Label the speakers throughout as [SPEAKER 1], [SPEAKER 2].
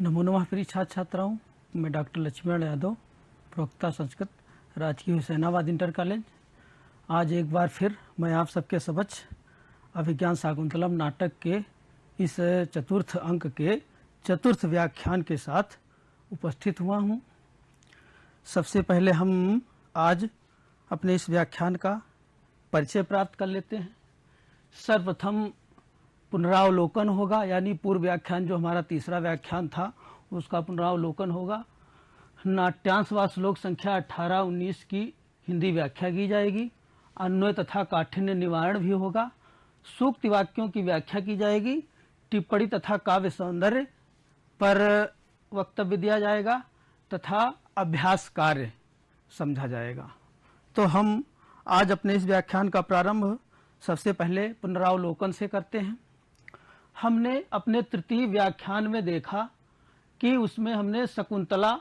[SPEAKER 1] नमो नमः प्रिय छात्र छात्राओं, मैं डॉक्टर लक्ष्मण यादव, प्रवक्ता संस्कृत, राजकीय हुसैनाबाद इंटर कॉलेज। आज एक बार फिर मैं आप सबके समक्ष अभिज्ञान शाकुंतलम नाटक के इस चतुर्थ अंक के चतुर्थ व्याख्यान के साथ उपस्थित हुआ हूँ। सबसे पहले हम आज अपने इस व्याख्यान का परिचय प्राप्त कर लेते हैं। सर्वप्रथम पुनरावलोकन होगा, यानी पूर्व व्याख्यान जो हमारा तीसरा व्याख्यान था उसका पुनरावलोकन होगा। नाट्यांश व श्लोक संख्या 18-19 की हिंदी व्याख्या की जाएगी। अन्वय तथा काठिन्य निवारण भी होगा। सूक्ति वाक्यों की व्याख्या की जाएगी। टिप्पणी तथा काव्य सौंदर्य पर वक्तव्य दिया जाएगा तथा अभ्यास कार्य समझा जाएगा। तो हम आज अपने इस व्याख्यान का प्रारंभ सबसे पहले पुनरावलोकन से करते हैं। हमने अपने तृतीय व्याख्यान में देखा कि उसमें हमने शकुंतला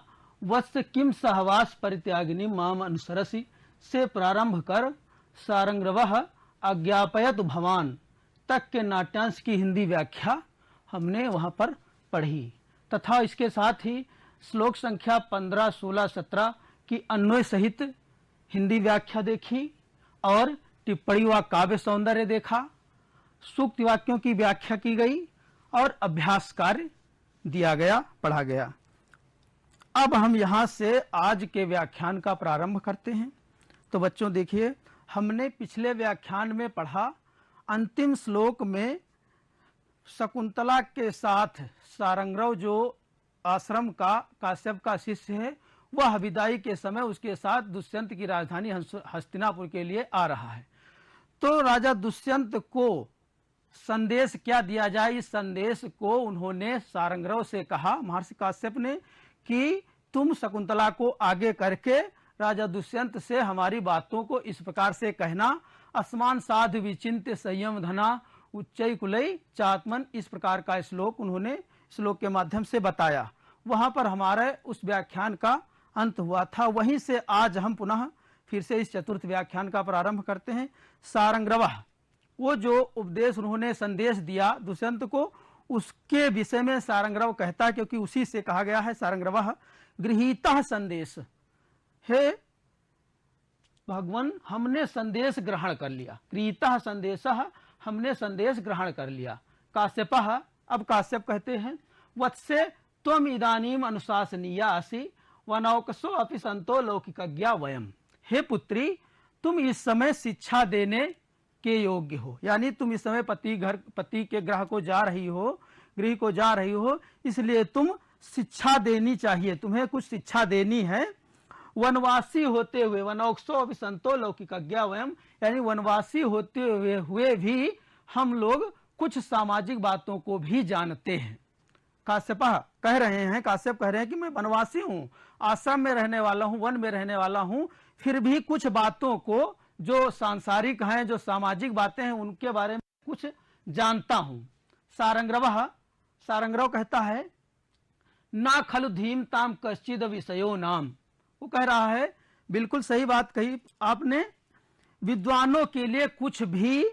[SPEAKER 1] वत्स किम सहवास परित्यागिनी माम अनुसरसी से प्रारंभ कर सारंगरवः अज्ञापयत भवान तक के नाट्यांश की हिंदी व्याख्या हमने वहां पर पढ़ी तथा इसके साथ ही श्लोक संख्या 15, 16, 17 की अन्वय सहित हिंदी व्याख्या देखी और टिप्पणी व काव्य सौंदर्य देखा। सूक्ति वाक्यों की व्याख्या की गई और अभ्यास कार्य दिया गया, पढ़ा गया। अब हम यहाँ से आज के व्याख्यान का प्रारंभ करते हैं। तो बच्चों देखिए, हमने पिछले व्याख्यान में पढ़ा, अंतिम श्लोक में शकुंतला के साथ सारंगरव जो आश्रम का काश्यप का शिष्य है, वह विदाई के समय उसके साथ दुष्यंत की राजधानी हस्तिनापुर के लिए आ रहा है। तो राजा दुष्यंत को संदेश क्या दिया जाए, इस संदेश को उन्होंने सारंगरव से कहा, महर्षि काश्यप ने, कि तुम शकुंतला को आगे करके राजा दुष्यंत से हमारी बातों को इस प्रकार से कहना, असमान साध विचिंत्य संयम धना उच्चई कुलई चात्मन, इस प्रकार का श्लोक उन्होंने श्लोक के माध्यम से बताया। वहां पर हमारे उस व्याख्यान का अंत हुआ था। वहीं से आज हम पुनः फिर से इस चतुर्थ व्याख्यान का प्रारंभ करते हैं। सारंगरवः, वो जो उपदेश उन्होंने संदेश दिया दुष्यंत को, उसके विषय में सारंगरव कहता है, क्योंकि उसी से कहा गया है सारंगरवः गृहीतः संदेश, हे भगवान हमने संदेश ग्रहण कर लिया। गृहीतः संदेशः, हमने संदेश ग्रहण कर लिया। काश्यपः, अब काश्यप कहते हैं, वत्से त्वम इदानीम अनुशासनीया असि वनौकसो अपि संतो लौकिकज्ञा वयम, हे पुत्री तुम इस समय शिक्षा देने के योग्य हो, यानी तुम इस समय पति के गृह को जा रही हो, गृह को जा रही हो, इसलिए तुम शिक्षा देनी चाहिए, तुम्हें कुछ शिक्षा देनी है। वनवासी होते हुए, वनौकसो अपि संतो लौकिकज्ञा वयम, यानी वनवासी होते हुए भी हम लोग कुछ सामाजिक बातों को भी जानते हैं। काश्यप कह रहे हैं, काश्यप कह रहे हैं कि मैं वनवासी हूँ, आश्रम में रहने वाला हूँ, वन में रहने वाला हूँ, फिर भी कुछ बातों को जो सांसारिक हैं, जो सामाजिक बातें हैं, उनके बारे में कुछ जानता हूं। सारंगरव कहता है, ना खलु धीमताम कश्चिद विषयो नाम, वो कह रहा है, बिल्कुल सही बात कही आपने, विद्वानों के लिए कुछ भी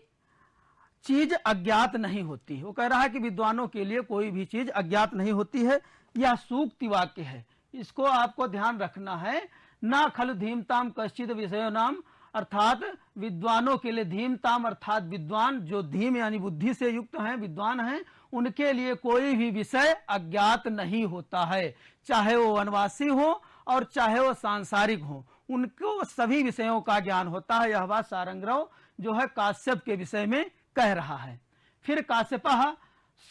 [SPEAKER 1] चीज अज्ञात नहीं होती। वो कह रहा है कि विद्वानों के लिए कोई भी चीज अज्ञात नहीं होती है। यह सूक्ति वाक्य है, इसको आपको ध्यान रखना है। ना खलु धीमताम कश्चिद विषयो नाम, अर्थात विद्वानों के लिए, धीमताम अर्थात विद्वान, जो धीम यानी बुद्धि से युक्त हैं, विद्वान हैं, उनके लिए कोई भी विषय अज्ञात नहीं होता है, चाहे वो वनवासी हो और चाहे वो सांसारिक हो, उनको सभी विषयों का ज्ञान होता है। यह बात सारंगरव जो है काश्यप के विषय में कह रहा है। फिर काश्यपः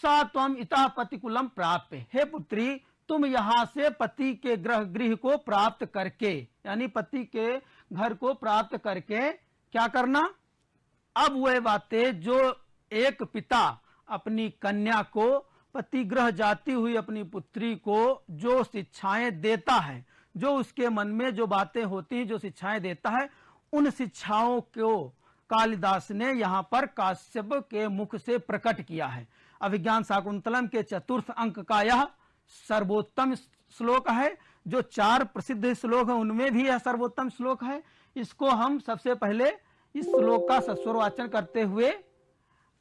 [SPEAKER 1] सा त्वम इतः पतिकुलम प्राप्य, हे पुत्री तुम यहां से पति के गृह को प्राप्त करके, यानी पति के घर को प्राप्त करके क्या करना। अब वह बातें जो एक पिता अपनी कन्या को, पति गृह जाती हुई अपनी पुत्री को जो शिक्षाएं देता है, जो उसके मन में जो बातें होती हैं, जो शिक्षाएं देता है, उन शिक्षाओं को कालिदास ने यहाँ पर काश्यप के मुख से प्रकट किया है। अभिज्ञान शाकुंतलम के चतुर्थ अंक का यह सर्वोत्तम श्लोक है। जो 4 प्रसिद्ध श्लोक है उनमें भी यह सर्वोत्तम श्लोक है। इसको हम सबसे पहले इस श्लोक का सस्वर वाचन करते हुए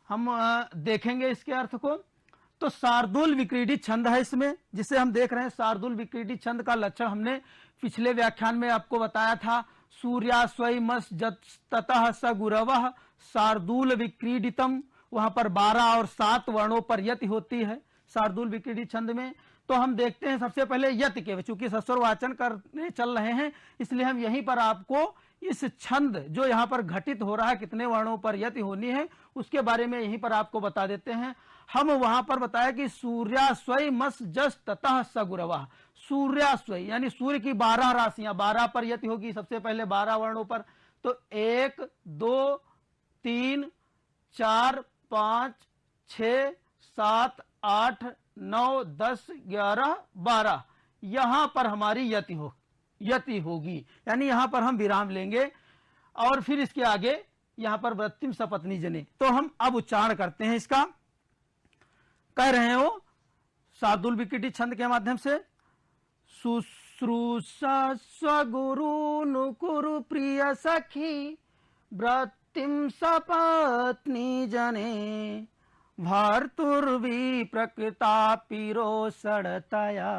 [SPEAKER 1] हम देखेंगे इसके अर्थ को। तो शार्दूल विक्रीडित छंद है इसमें, जिसे हम देख रहे हैं। शार्दूल विक्रीडित छंद का लक्षण हमने पिछले व्याख्यान में आपको बताया था। सूर्यास्वयमस ततः स गुरवः शार्दूल विक्रीडितम, वहां पर 12 और 7 वर्णों पर यति होती है शार्दूल विक्रीडित छंद में। तो हम देखते हैं सबसे पहले यति के, चूंकि सस्वर वाचन करने चल रहे हैं इसलिए हम यहीं पर आपको इस छंद जो यहाँ पर घटित हो रहा है कितने वर्णों पर यति होनी है उसके बारे में यहीं पर आपको बता देते हैं। हम वहां पर बताया कि सूर्यास्वय मस जस ततः सगुरवा, सूर्यास्वय यानी सूर्य की 12 राशियां, 12 पर यति होगी सबसे पहले 12 वर्णों पर। तो 1 2 3 4 5 6 7 8 9 10 11 12 यहां पर हमारी यति होगी, यानी यहां पर हम विराम लेंगे और फिर इसके आगे यहां पर वृत्तिम सपत्नी जने। तो हम अब उच्चारण करते हैं इसका, कह रहे हो शार्दूल विक्रीडित छंद के माध्यम से। शुश्रूषा स्वगुरु नुकुरु प्रिय सखी वृत्तिम सपत्नी जने भर्तुर्वी प्रकृता पिरोषणतया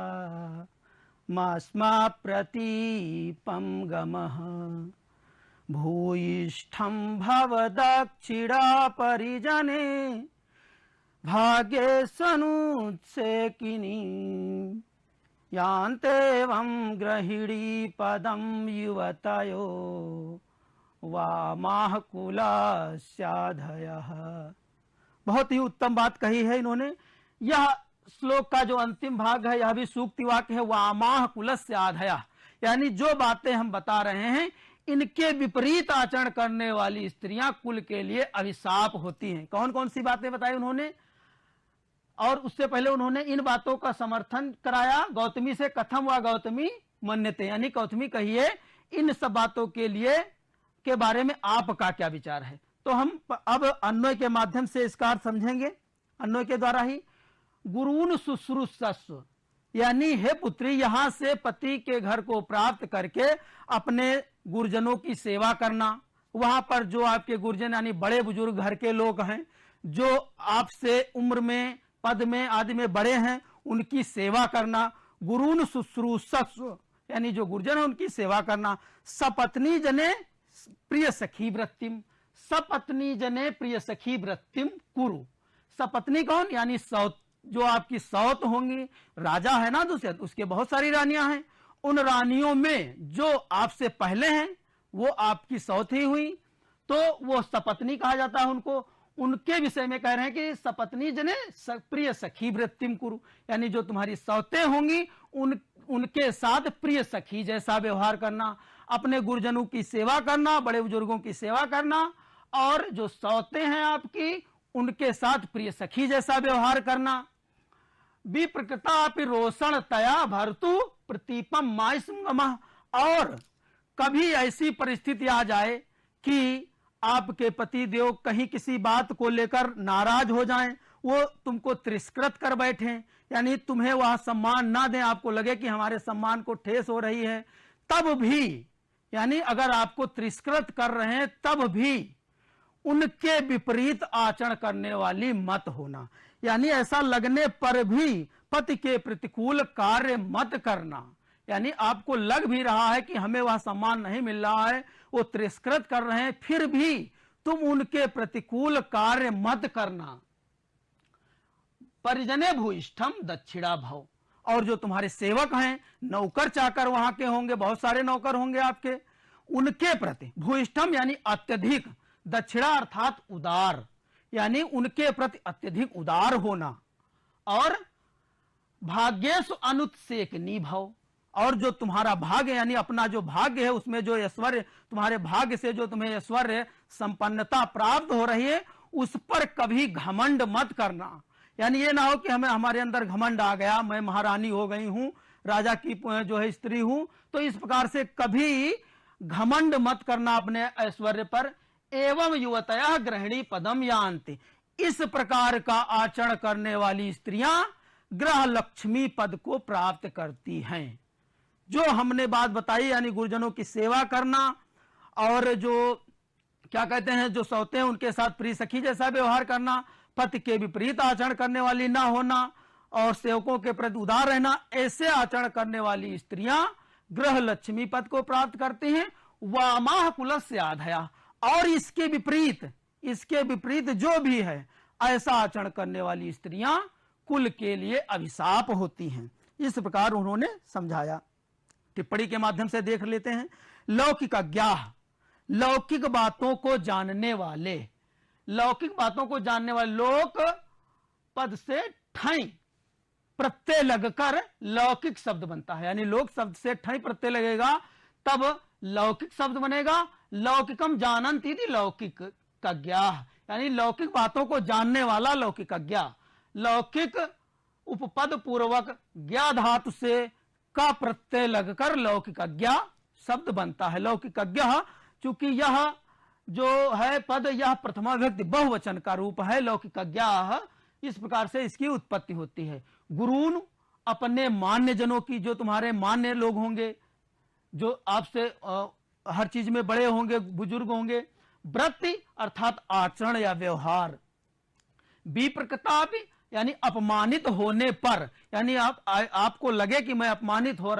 [SPEAKER 1] मास्मा प्रतीपम गमः भूयिष्ठं भव दक्षिणा परिजने भाग्ये सनुत्सेकिनी यान्तेवं गृहिणी पदं युवतयो वामाह कुलस्याधयः। बहुत ही उत्तम बात कही है इन्होंने। यह श्लोक का जो अंतिम भाग है यह भी सूक्ति वाक्य है, वामाह कुलस्य आधया, यानी जो बातें हम बता रहे हैं इनके विपरीत आचरण करने वाली स्त्रियां कुल के लिए अभिशाप होती हैं। कौन कौन सी बातें बताई उन्होंने, और उससे पहले उन्होंने इन बातों का समर्थन कराया गौतमी से। कथम व गौतमी मन्यते, यानी गौतमी कहिए इन सब बातों के लिए के बारे में आपका क्या विचार है। तो हम अब अन्वय के माध्यम से इसका अर्थ समझेंगे, अन्वय के द्वारा ही। गुरुन शुश्रूषस्व, यानी हे पुत्री यहां से पति के घर को प्राप्त करके अपने गुरुजनों की सेवा करना। वहां पर जो आपके गुरुजन यानी बड़े बुजुर्ग घर के लोग हैं जो आपसे उम्र में पद में आदि में बड़े हैं उनकी सेवा करना। गुरुन शुश्रूषस्व यानी जो गुरुजन है उनकी सेवा करना। सपत्नी जने प्रिय सखी वृत्तिम, सपत्नी जने प्रिय सखी वृत्तिम कुरु। सपत्नी कौन, यानी सौत, जो आपकी सौत होंगी। राजा है ना दूसरे, उसके बहुत सारी रानियां हैं, उन रानियों में जो आपसे पहले हैं वो आपकी सौत ही हुई, तो वो सपत्नी कहा जाता है उनको। उनके विषय में कह रहे हैं कि सपत्नी जने प्रिय सखी वृत्तिम कुरु, यानी जो तुम्हारी सौतें होंगी उनके साथ प्रिय सखी जैसा व्यवहार करना, अपने गुरुजनों की सेवा करना, बड़े बुजुर्गों की सेवा करना, और जो सौतें हैं आपकी उनके साथ प्रिय सखी जैसा व्यवहार करना। विप्रकृता रोषण तया भर्तु प्रतीपम मायसुंगमः, और कभी ऐसी परिस्थिति आ जाए कि आपके पति देव कहीं किसी बात को लेकर नाराज हो जाएं, वो तुमको तिरस्कृत कर बैठे, यानी तुम्हें वह सम्मान ना दें, आपको लगे कि हमारे सम्मान को ठेस हो रही है, तब भी, यानी अगर आपको तिरस्कृत कर रहे हैं तब भी उनके विपरीत आचरण करने वाली मत होना, यानी ऐसा लगने पर भी पति के प्रतिकूल कार्य मत करना। यानी आपको लग भी रहा है कि हमें वह सम्मान नहीं मिल रहा है, वो तिरस्कृत कर रहे हैं, फिर भी तुम उनके प्रतिकूल कार्य मत करना। परिजने भूयिष्ठम दक्षिणा भव, और जो तुम्हारे सेवक हैं, नौकर चाकर वहां के होंगे, बहुत सारे नौकर होंगे आपके, उनके प्रति भूयिष्ठम यानी अत्यधिक, दक्षिणा अर्थात उदार, यानी उनके प्रति अत्यधिक उदार होना। और भाग्येषु अनुत्सेकनी भव, और जो तुम्हारा भाग्य यानी अपना जो भाग्य है उसमें जो ऐश्वर्य, तुम्हारे भाग्य से जो तुम्हें ऐश्वर्य संपन्नता प्राप्त हो रही है उस पर कभी घमंड मत करना। यानी ये ना हो कि हमें हमारे अंदर घमंड आ गया, मैं महारानी हो गई हूं, राजा की जो है स्त्री हूं, तो इस प्रकार से कभी घमंड मत करना अपने ऐश्वर्य पर। एवं युवतया गृहिणी पदम यान्ति, इस प्रकार का आचरण करने वाली स्त्रियां ग्रह लक्ष्मी पद को प्राप्त करती हैं। जो हमने बात बताई यानी गुरुजनों की सेवा करना और जो क्या कहते हैं, जो सौते हैं उनके साथ प्रिय सखी जैसा व्यवहार करना, पति के विपरीत आचरण करने वाली ना होना और सेवकों के प्रति उदार रहना, ऐसे आचरण करने वाली स्त्रियां ग्रह लक्ष्मी पद को प्राप्त करती हैं। वामाह कुलस्य आधया, और इसके विपरीत जो भी है ऐसा आचरण करने वाली स्त्रियां कुल के लिए अभिशाप होती हैं। इस प्रकार उन्होंने समझाया। टिप्पणी के माध्यम से देख लेते हैं। लौकिक अज्ञाह, लौकिक बातों को जानने वाले, लौकिक बातों को जानने वाले, लोक पद से ठई प्रत्यय लगकर लौकिक शब्द बनता है, यानी लोक शब्द से ठई प्रत्यय लगेगा तब लौकिक शब्द बनेगा। लौकिकम जानन्ति इति लौकिक अज्ञाह, यानी लौकिक बातों को जानने वाला लौकिक अज्ञा। लौकिक उपपद पूर्वक ज्ञा धातु से का प्रत्यय लगकर लौकिक अज्ञा शब्द बनता है। लौकिक अज्ञा, चूंकि यह जो है पद, यह प्रथमा विभक्ति बहुवचन का रूप है। लौकिक अज्ञा, इस प्रकार से इसकी उत्पत्ति होती है। गुरून, अपने मान्य जनों की, जो तुम्हारे मान्य लोग होंगे, जो आपसे हर चीज में बड़े होंगे, बुजुर्ग होंगे। वृत्ति अर्थात आचरण या व्यवहार। विप्रकता भी, यानी अपमानित होने पर, यानी आपको लगे कि मैं अपमानित हो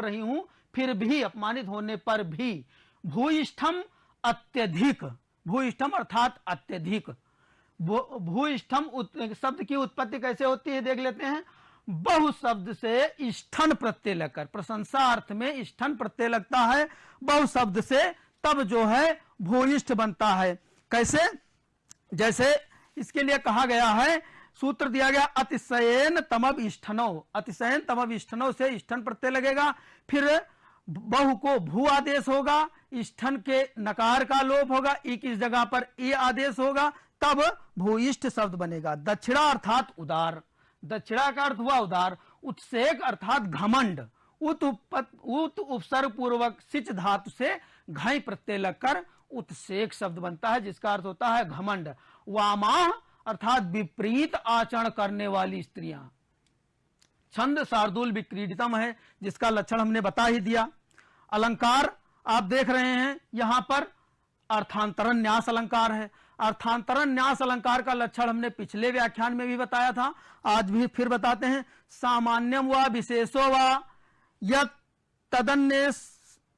[SPEAKER 1] रही हूं, फिर भी अपमानित होने पर भी। भूयिष्ठम अत्यधिक, भूयिष्ठम अर्थात अत्यधिक। भूयिष्ठम शब्द की उत्पत्ति कैसे होती है देख लेते हैं। बहु शब्द से इष्ठन प्रत्यय लगकर, प्रशंसा अर्थ में इष्ठन प्रत्यय लगता है बहु शब्द से, तब जो है भूयिष्ठ बनता है। कैसे? जैसे इसके लिए कहा गया है, सूत्र दिया गया, अतिशयन तमब इष्ठनो, अतिशयन तमब इष्ठनो से इष्ठन प्रत्यय लगेगा। फिर बहु को भू आदेश होगा, इष्ठन के नकार का लोप होगा, ई की जगह पर ए आदेश होगा, तब भूयिष्ठ शब्द बनेगा। दक्षिणा अर्थात उदार, दक्षिणा का अर्थ हुआ उदार। उत्सेक अर्थात घमंड, उत उपसर्ग पूर्वक सिच धातु से घई प्रत्यय लगकर उत्सेक शब्द बनता है, जिसका अर्थ होता है घमंड। वामाह अर्थात विपरीत आचरण करने वाली स्त्रियां। छंद शार्दूल विक्रीडितम है, जिसका लक्षण हमने बता ही दिया। अलंकार आप देख रहे हैं, यहां पर अर्थांतरण न्यास अलंकार है। अर्थांतरण न्यास अलंकार का लक्षण हमने पिछले व्याख्यान में भी बताया था, आज भी फिर बताते हैं। सामान्यम व विशेषो व यत्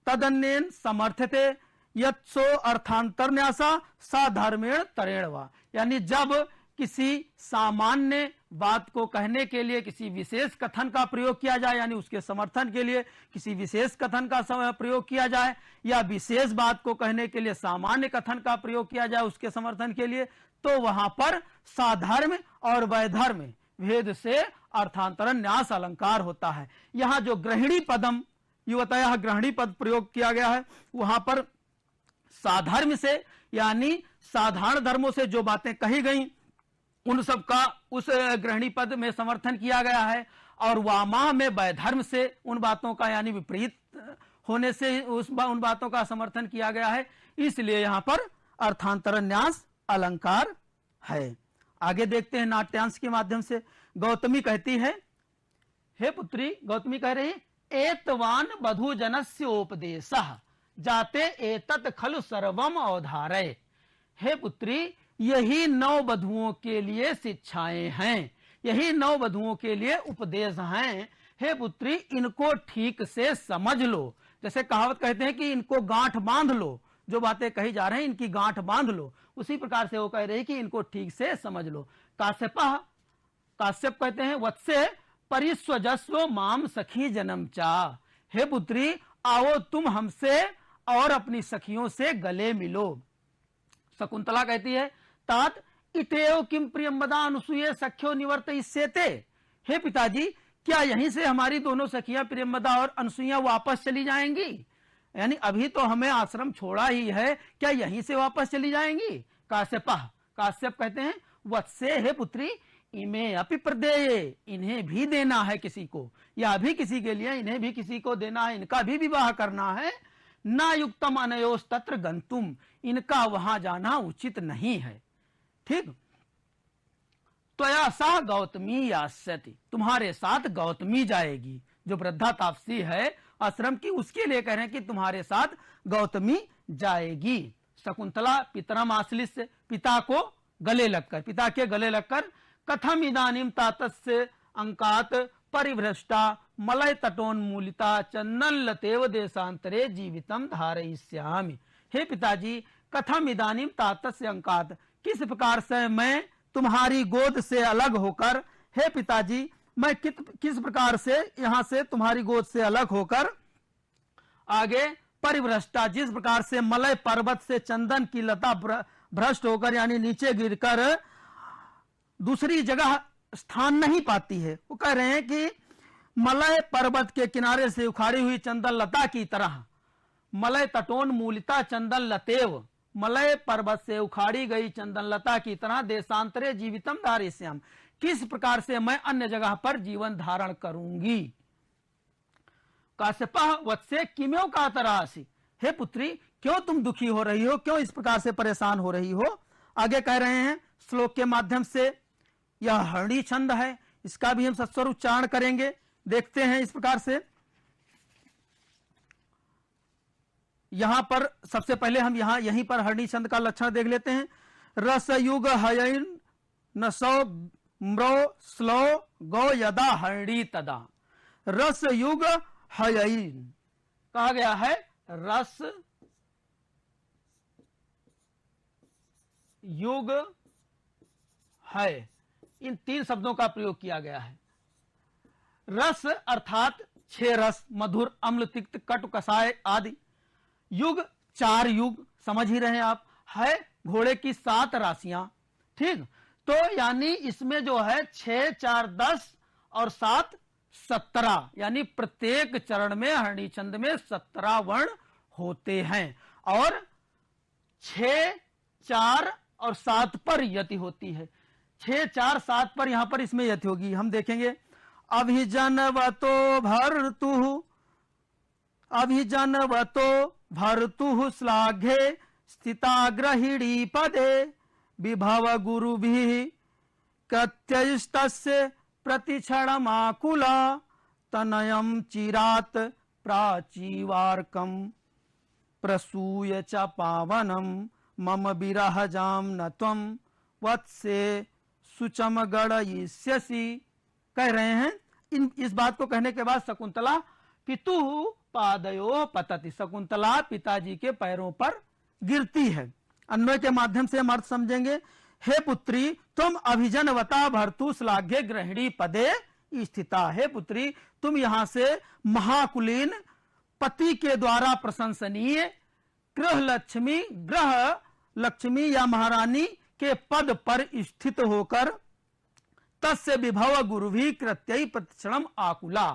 [SPEAKER 1] तदन्येन समर्थते यत्सो अर्थांतर न्यासा साधर्मेण तरेण वा, यानी जब किसी सामान्य बात को कहने के लिए किसी विशेष कथन का प्रयोग किया जाए, यानी उसके समर्थन के लिए किसी विशेष कथन का प्रयोग किया जाए, या विशेष बात को कहने के लिए सामान्य कथन का प्रयोग किया जाए उसके समर्थन के लिए, तो वहां पर साधर्म और वैधर्म भेद से अर्थांतरण न्यास अलंकार होता है। यहां जो गृहिणी पदम युवतः ग्रहणी पद प्रयोग किया गया है, वहां पर साधर्म से, यानी साधारण धर्मों से जो बातें कही गई उन सब का उस गृहिणी पद में समर्थन किया गया है, और वामा में वैधर्म से उन बातों का, यानी विपरीत होने से उन बातों का समर्थन किया गया है। इसलिए यहां पर अर्थांतरण न्यास अलंकार है। आगे देखते हैं नाट्यांश के माध्यम से। गौतमी कहती है, हे पुत्री, गौतमी कह रही, एतवान बधु जनस्य उपदेशः जाते एतत् खलु सर्वम अवधारय। हे पुत्री, यही 9 वधुओं के लिए शिक्षाएं हैं, यही 9 वधुओं के लिए उपदेश हैं। हे पुत्री, इनको ठीक से समझ लो। जैसे कहावत कहते हैं कि इनको गांठ बांध लो, जो बातें कही जा रही हैं इनकी गांठ बांध लो, उसी प्रकार से वो कह रही कि इनको ठीक से समझ लो। काश्यप कहते हैं, वत्से परिस्वजस्व माम सखी जन्म चा। हे पुत्री, आओ तुम हमसे और अपनी सखियों से गले मिलो। शकुंतला कहती है, तात इतेव किम प्रियंवदा अनुसूये सख्यो निवर्त इस्येते। हे पिताजी, क्या यहीं से हमारी दोनों सखियां प्रियंवदा और अनुसूया वापस चली जाएंगी? यानी अभी तो हमें आश्रम छोड़ा ही है, क्या यहीं से वापस चली जाएंगी? काश्यप कहते हैं, वत्से, हे पुत्री, इमे अपि प्रदेये, इन्हें भी देना है किसी को, या अभी किसी के लिए इन्हें भी किसी को देना है, इनका भी विवाह करना है। ना युक्तम अनयोस तत्र गंतुम, इनका वहां जाना उचित नहीं है। ठीक। त्वया सा गौतमी यास्यति, तुम्हारे साथ गौतमी जाएगी। जो वृद्धा तापसी है आश्रम की, उसके लिए कह रहे हैं कि तुम्हारे साथ गौतमी जाएगी। शकुंतला पितरम आश्लिष्य, पिता को गले लगकर, पिता के गले लगकर, कथम इदानीम तातस्य अंकात परिभ्रष्टा मलय तटोन्मूलिता चंदन लतेव देशांतरे जीवितम धारयिष्यामि। हे पिताजी, कथम इदानीम तातस्य अंकात, किस प्रकार से मैं तुम्हारी गोद से अलग होकर, हे पिताजी मैं किस प्रकार से यहां से तुम्हारी गोद से अलग होकर आगे परिभ्रष्टा, जिस प्रकार से मलय पर्वत से चंदन की लता भ्रष्ट होकर यानी नीचे गिरकर दूसरी जगह स्थान नहीं पाती है, वो कह रहे हैं कि मलय पर्वत के किनारे से उखाड़ी हुई चंदन लता की तरह, मलय तटोन्मूलिता चंदन लतेव, मलय पर्वत से उखाड़ी गई चंदन लता की तरह देशांतरे जीवितम धारयिष्यामि, किस प्रकार से मैं अन्य जगह पर जीवन धारण करूंगी। काश्यपः वत्से किम्यो कातरासि, हे पुत्री क्यों तुम दुखी हो रही हो, क्यों इस प्रकार से परेशान हो रही हो। आगे कह रहे हैं श्लोक के माध्यम से, यह हरणी छंद है, इसका भी हम सस्वर उच्चारण करेंगे। देखते हैं इस प्रकार से, यहां पर सबसे पहले हम यहीं पर हरणी छंद का लक्षण देख लेते हैं। रसयुग हयन नसो म्रो स्लो गो यदा हरणी तदा, रस युग हयन कहा गया है, रस युग है, इन तीन शब्दों का प्रयोग किया गया है। रस अर्थात 6 रस, मधुर, अम्ल, तिक्त, कटु, कसाय आदि। युग 4 युग, समझ ही रहे आप, है घोड़े की 7 राशियां, ठीक। तो यानी इसमें जो है 6 4 10 और 7 17, यानी प्रत्येक चरण में हरणी छंद में 17 वर्ण होते हैं और 6 4 और 7 पर यति होती है। 6 4 7 पर यहां पर इसमें यति होगी, हम देखेंगे। अभिजनवतो भर्तुः, अभिजनवतो भर्तुः श्लाघे स्थिता गृहिणी पदे विभव गुरुभिः कत्यस्तस्य प्रतिक्षणमाकुला तनयं चिरात् प्राचीवार्कं प्रसूय च पावनं मम विरहजां न त्वं वत्से सुचम गणयिष्यसि। कह रहे हैं इस बात को कहने के बाद शकुंतला पितुः पादयो पतति, शकुंतला पिताजी के पैरों पर गिरती है। अन्वय के माध्यम से हम अर्थ समझेंगे। हे पुत्री तुम अभिजनवता भर्तु श्लाघ्य गृहिणी पदे स्थिता, हे पुत्री तुम यहां से महाकुलीन पति के द्वारा प्रशंसनीय ग्रह लक्ष्मी या महारानी के पद पर स्थित होकर तस्य विभव गुरु भी कृत्य प्रतिक्षणम आकुला,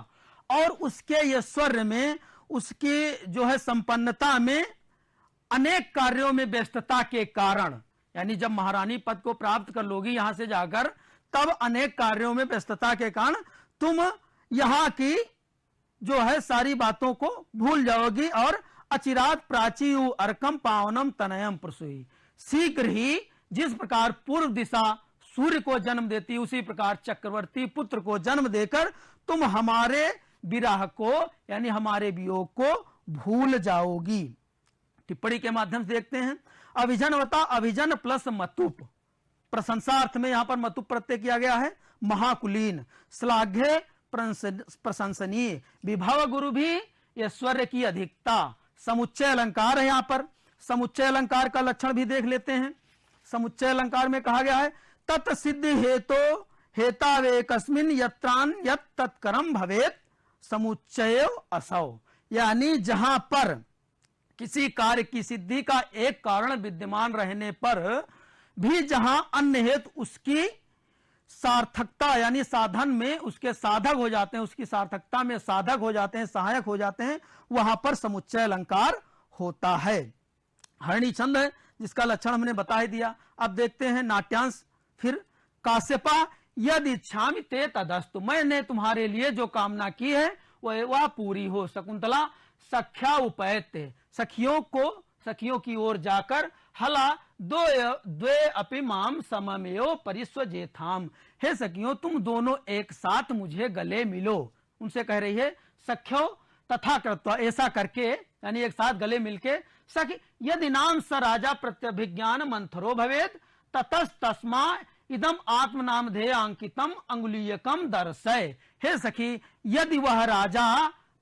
[SPEAKER 1] और उसके ऐश्वर्य में, उसकी जो है संपन्नता में, अनेक कार्यों में व्यस्तता के कारण, यानी जब महारानी पद को प्राप्त कर लोगी यहां से जाकर, तब अनेक कार्यों में व्यस्तता के कारण तुम यहां की जो है सारी बातों को भूल जाओगी और अचिरात प्राचीयु अर्कम पावनम तनयम प्रसूई, शीघ्र ही जिस प्रकार पूर्व दिशा सूर्य को जन्म देती उसी प्रकार चक्रवर्ती पुत्र को जन्म देकर तुम हमारे विरह को यानी हमारे वियोग को भूल जाओगी। टिप्पणी के माध्यम से देखते हैं। अभिजनवता, अभिजन प्लस मतुप, प्रशंसार्थ में यहां पर मतुप प्रत्यय किया गया है। महाकुलीन, श्लाघ्य प्रशंसनीय, विभव गुरु भी ऐश्वर्य की अधिकता, समुच्चय अलंकार है। यहां पर समुच्चय अलंकार का लक्षण भी देख लेते हैं। समुच्चय अलंकार में कहा गया है तत् सिद्धि हेतो हेतावे कस्मिन यत्रान यत् तत्करम भवेत समुच्चय असौ, यानी जहां पर किसी कार्य की सिद्धि का एक कारण विद्यमान रहने पर भी जहां अन्य हेतु उसकी सार्थकता यानी साधन में उसके साधक हो जाते हैं, उसकी सार्थकता में साधक हो जाते हैं, सहायक हो जाते हैं, वहां पर समुच्चय अलंकार होता है। हरणी छंद है जिसका लक्षण हमने बता ही दिया। अब देखते हैं नाट्यांश। फिर काश्यपा यदि इच्छामि ते तदस्तु, मैंने तुम्हारे लिए जो कामना की है वह पूरी हो। शकुंतला सख्या उपैते, सखियों की ओर जाकर हला द्वे अपि माम सममेव परिस्वजेथाम, हे सखियों तुम दोनों एक साथ मुझे गले मिलो। उनसे कह रही है सख्यो तथा कृत्वा, ऐसा करके यानी एक साथ गले मिलके सखी यदि नाम स राजा प्रत्यभिज्ञान मंथरो भवेद ततस्तस्मा इदम आत्म नामधेय अंकितम अंगुलीयकम दर्शय। हे सखी, यदि वह राजा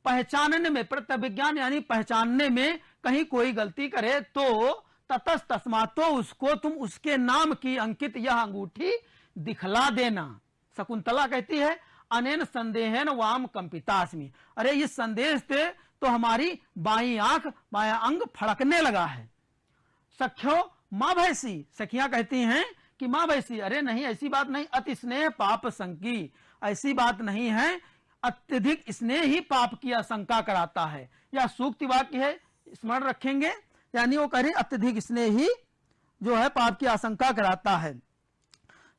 [SPEAKER 1] पहचानने में, प्रत्यभिज्ञान यानी पहचानने में कहीं कोई गलती करे तो ततस्तस्मा, तो उसको तुम उसके नाम की अंकित यह अंगूठी दिखला देना। शकुंतला कहती है अनेन संदेहन वाम कंपितास्मि, अरे इस संदेश से तो हमारी बाई आंख, बाया अंग फड़कने लगा है। सख्यो मां भैसी, सखियां कहती हैं कि मां भैसी, अरे नहीं ऐसी बात नहीं, अति स्नेह पाप संकी, ऐसी बात नहीं है, अत्यधिक स्नेह ही पाप की आशंका कराता है। यह सूक्ति वाक्य है, स्मरण रखेंगे, यानी वो कह रही अत्यधिक स्नेह ही जो है पाप की आशंका कराता है।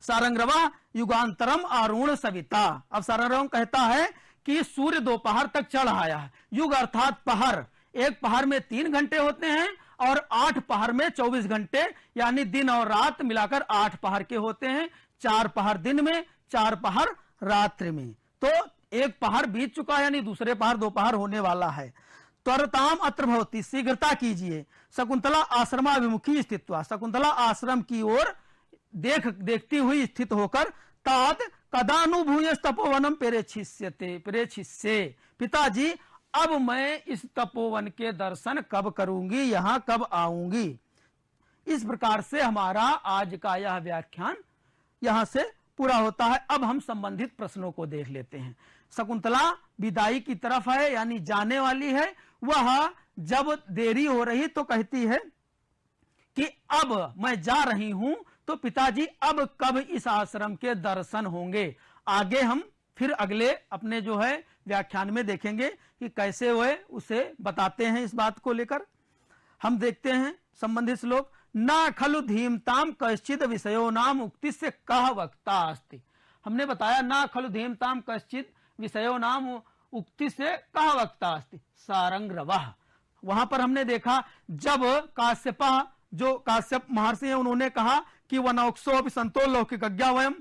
[SPEAKER 1] सारंगरवा युगांतरम आरूढ़ सविता, अब सारंगरवा कहता है कि सूर्य दोपहर तक चढ़ आया है। युग अर्थात पहर, एक पहर में 3 घंटे होते हैं और 8 पहर में 24 घंटे, यानी दिन और रात मिलाकर 8 पहर के होते हैं। 4 पहर दिन में, 4 पहर रात्रि में, तो एक पहर बीत चुका है, यानी दूसरे पहर दोपहर होने वाला है। त्वरताम अत्र भवति, शीघ्रता कीजिए। शकुंतला आश्रमाभिमुखी स्थित्वा, शकुंतला आश्रम की ओर देखती हुई स्थित होकर तात कदानुभूय तपोवनम प्रेक्षिष्ये, पिताजी अब मैं इस तपोवन के दर्शन कब करूंगी, यहां कब आऊंगी। इस प्रकार से हमारा आज का यह व्याख्यान यहां से पूरा होता है। अब हम संबंधित प्रश्नों को देख लेते हैं। शकुंतला विदाई की तरफ है, यानी जाने वाली है। वह जब देरी हो रही तो कहती है कि अब मैं जा रही हूं, तो पिताजी अब कब इस आश्रम के दर्शन होंगे। आगे हम फिर अगले अपने जो है व्याख्यान में देखेंगे कि कैसे वह उसे बताते हैं। इस बात को लेकर हम देखते हैं संबंधित श्लोक। ना खलु धीमताम कश्चित विषयो नाम उक्ति से कह वक्ता अस्ति। हमने बताया ना खलु धीमताम कश्चित विषयो नाम उक्ति से कह वक्ता अस्ति सारंगरवः। वहां पर हमने देखा जब काश्यप महर्षि हैं, उन्होंने कहा कि वनौक्षो संतो लौकिक वयम,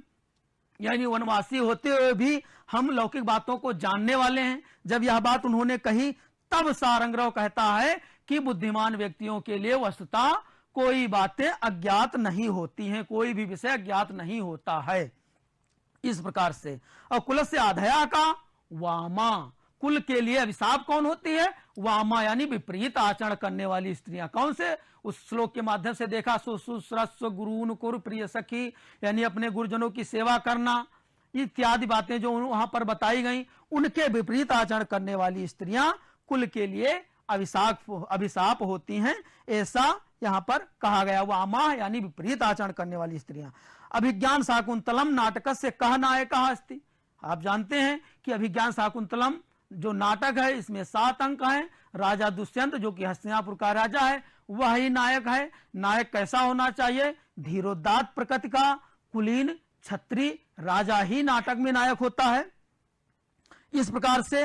[SPEAKER 1] यानी वनवासी होते हुए भी हम लौकिक बातों को जानने वाले हैं। जब यह बात उन्होंने कही तब सारंगरव कहता है कि बुद्धिमान व्यक्तियों के लिए वस्तुतः कोई बातें अज्ञात नहीं होती हैं, कोई भी विषय अज्ञात नहीं होता है। इस प्रकार से और कुल से आधया का वामा, कुल के लिए अभिशाप कौन होती है, वामा, यानी विपरीत आचरण करने वाली स्त्रियां। कौन से, उस श्लोक के माध्यम से देखा, सुश्रस्व गुरुन कुर प्रिय सखी, यानी अपने गुरुजनों की सेवा करना, इत्यादि बातें जो बताई गई, उनके विपरीत आचरण करने वाली स्त्रियां कुल के लिए अभिशाप होती हैं, ऐसा यहां पर कहा गया। वामा यानी विपरीत आचरण करने वाली स्त्रियां। अभिज्ञान शाकुंतलम नाटक से कह नायक अस्ति। आप जानते हैं कि अभिज्ञान शाकुंतलम जो नाटक है इसमें 7 अंक हैं। राजा दुष्यंत जो कि हस्तिनापुर का राजा है वह ही नायक है। नायक कैसा होना चाहिए, धीरोदात्त प्रकृति का, कुलीन, छत्री राजा ही नाटक में नायक होता है। इस प्रकार से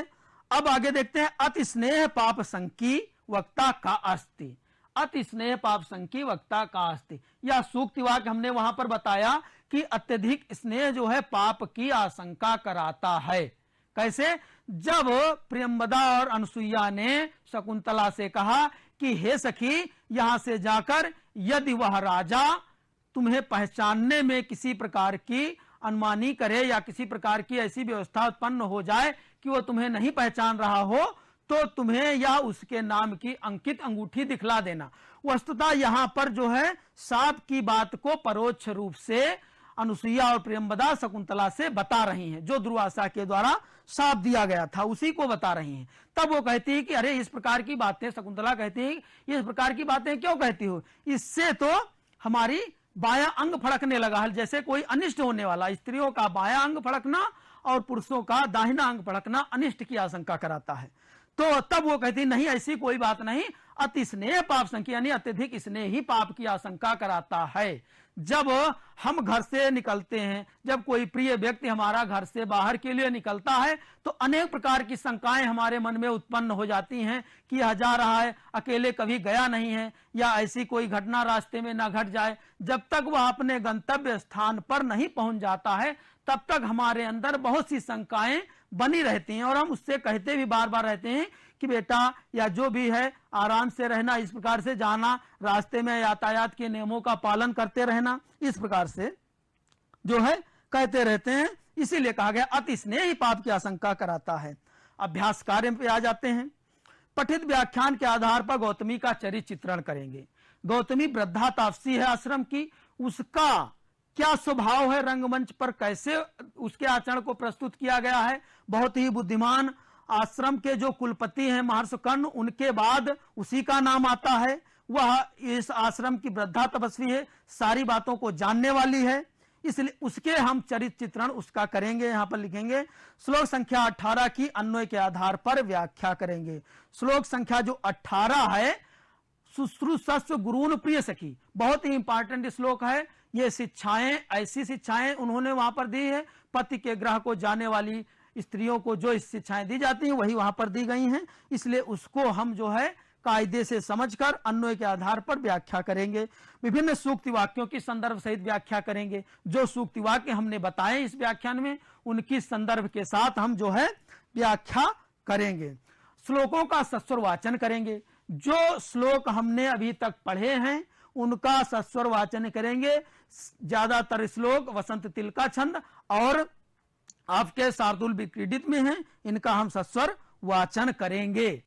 [SPEAKER 1] अब आगे देखते हैं। अति स्नेह पाप संकी वक्ता का अस्ति, अति स्नेह पाप संकी वक्ता का अस्ति। यह सूक्ति वाक्य हमने वहां पर बताया कि अत्यधिक स्नेह जो है पाप की आशंका कराता है। कैसे, जब प्रियंवदा और अनसुईया ने शकुंतला से कहा कि हे सखी, यहां से जाकर यदि वह राजा तुम्हें पहचानने में किसी प्रकार की अनमानी करे या किसी प्रकार की ऐसी व्यवस्था उत्पन्न हो जाए कि वो तुम्हें नहीं पहचान रहा हो, तो तुम्हें या उसके नाम की अंकित अंगूठी दिखला देना। वस्तुतः यहां पर जो है साप की बात को परोक्ष रूप से अनुसुईया और प्रियंवदा शकुंतला से बता रही हैं। जो दुर्वासा के द्वारा साप दिया गया था उसी को बता रही हैं। तब वो कहती है कि अरे इस प्रकार की बातें, शकुंतला कहती है इस प्रकार की बातें क्यों कहती हो, इससे तो हमारी बायां अंग फड़कने लगा है, जैसे कोई अनिष्ट होने वाला। स्त्रियों का बायां अंग फड़कना और पुरुषों का दाहिना अंग फड़कना अनिष्ट की आशंका कराता है। तो तब वो कहती नहीं, ऐसी कोई बात नहीं, अति स्नेह पाप संख्या यानी अत्यधिक स्नेह ही पाप की आशंका कराता है। जब हम घर से निकलते हैं, जब कोई प्रिय व्यक्ति हमारा घर से बाहर के लिए निकलता है, तो अनेक प्रकार की शंकाएं हमारे मन में उत्पन्न हो जाती हैं कि यह जा रहा है, अकेले कभी गया नहीं है, या ऐसी कोई घटना रास्ते में ना घट जाए। जब तक वह अपने गंतव्य स्थान पर नहीं पहुंच जाता है तब तक हमारे अंदर बहुत सी शंकाएं बनी रहती हैं, और हम उससे कहते भी बार बार रहते हैं कि बेटा या जो भी है आराम से रहना, इस प्रकार से जाना, रास्ते में यातायात के नियमों का पालन करते रहना, इस प्रकार से जो है कहते रहते हैं। इसीलिए कहा गया अति स्नेह ही पाप की आशंका कराता है। अभ्यास कार्य पे आ जाते हैं। पठित व्याख्यान के आधार पर गौतमी का चरित्र चित्रण करेंगे। गौतमी वृद्धा तापसी है आश्रम की, उसका क्या स्वभाव है, रंगमंच पर कैसे उसके आचरण को प्रस्तुत किया गया है। बहुत ही बुद्धिमान आश्रम के जो कुलपति हैं महर्षि कर्ण, उनके बाद उसी का नाम आता है। वह इस आश्रम की वृद्धा तपस्वी है, सारी बातों को जानने वाली है, इसलिए उसके हम चरित्र चित्रण उसका करेंगे। यहां पर लिखेंगे श्लोक संख्या 18 की अन्वय के आधार पर व्याख्या करेंगे। श्लोक संख्या जो 18 है, शुश्रूषस्व गुरून् प्रिय सखी, बहुत ही इंपॉर्टेंट श्लोक है। ये शिक्षाएं, ऐसी शिक्षाएं उन्होंने वहां पर दी है। पति के ग्रह को जाने वाली स्त्रियों को जो इस शिक्षाएं दी जाती हैं वही वहां पर दी गई हैं, इसलिए उसको हम जो है कायदे से समझकर अन्वय के आधार पर व्याख्या करेंगे। विभिन्न सूक्ति वाक्यों की संदर्भ सहित व्याख्या करेंगे। जो सूक्ति वाक्य हमने बताए इस व्याख्यान में, उनकी संदर्भ के साथ हम जो है व्याख्या करेंगे। श्लोकों का सस्वर वाचन करेंगे। जो श्लोक हमने अभी तक पढ़े हैं उनका सस्वर वाचन करेंगे। ज्यादातर श्लोक वसंत तिल का छंद और आपके शार्दुल विक्रीडित में हैं, इनका हम सस्वर वाचन करेंगे।